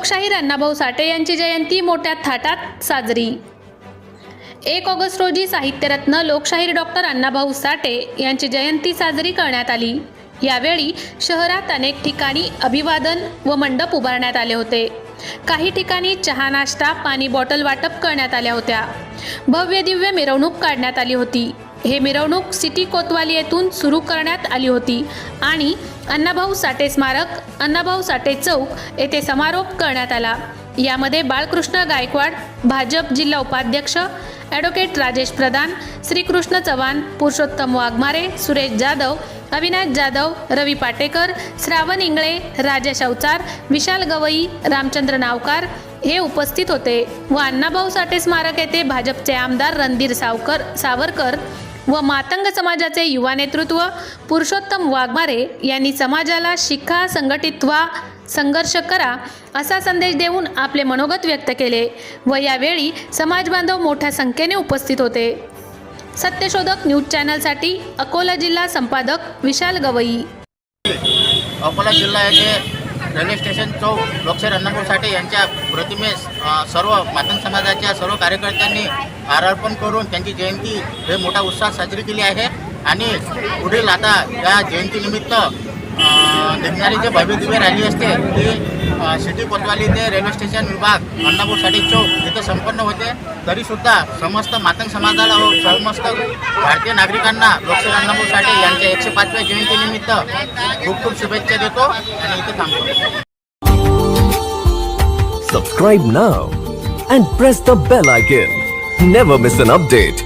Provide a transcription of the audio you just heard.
लोकशाहीर अण्णाभाऊ साठे यांची जयंती मोठ्या थाटात साजरी। 1 ऑगस्ट रोजी साहित्यरत्न लोकशाहीर डॉक्टर अण्णाभाऊ साठे यांची जयंती साजरी करण्यात आली। यावेळी शहरात अनेक ठिकाणी अभिवादन व मंडप उभारण्यात आले होते। काही ठिकाणी चहा नाश्ता पाणी बॉटल वाटप करण्यात आल्या होत्या। भव्य दिव्य मिरवणूक काढण्यात आली होती। हे मिरवणूक सिटी कोतवाली येथून सुरू करण्यात आली होती आणि अण्णाभाऊ साठे स्मारक, अण्णाभाऊ साठे चौक येथे समारोप करण्यात आला। यामध्ये बाळकृष्ण गायकवाड, भाजप जिल्हा उपाध्यक्ष ॲडव्होकेट राजेश प्रधान, श्रीकृष्ण चव्हाण, पुरुषोत्तम वाघमारे, सुरेश जाधव, अविनाश जाधव, रवी पाटेकर, श्रावण इंगळे, राजेश अवचार, विशाल गवई, रामचंद्र नावकार हे उपस्थित होते व अण्णाभाऊ साठे स्मारक येथे भाजपचे आमदार रणधीर सावरकर व मातंग समाजाचे युवा नेतृत्व पुरुषोत्तम वाघमारे यांनी समाजाला शिखा, संघटित व्हा, संघर्ष करा असा संदेश देऊन आपले मनोगत व्यक्त केले व यावेळी समाज बांधव मोठ्या संख्येने उपस्थित होते। सत्यशोधक न्यूज चॅनलसाठी अकोला जिल्हा संपादक विशाल गवई। अकोला जिल्हा येथे रेल्वे स्टेशन चौक लोकशाहीर अण्णाभाऊ साठे यांच्या प्रतिमेस सर्व मातंग समाजाच्या सर्व कार्यकर्त्यांनी हारार्पण करून त्यांची जयंती हे मोठा उत्साहात साजरी केली आहे आणि पुढील आता या जयंतीनिमित्त निघणारी जे भव्य दिव्य रॅली असते ती सिटी कोतवाली ते रेल्वे स्टेशन विभाग अण्णाभाऊ साठे चौक इथं संपन्न होते। तरीसुद्धा समस्त मातंग समाजाला व समस्त भारतीय नागरिकांना लोकशाहीर अण्णाभाऊ साठे यांच्या 105व्या जयंतीनिमित्त खूप खूप शुभेच्छा देतो आणि इथे थांबतो। Subscribe now and press the bell icon. Never miss an update.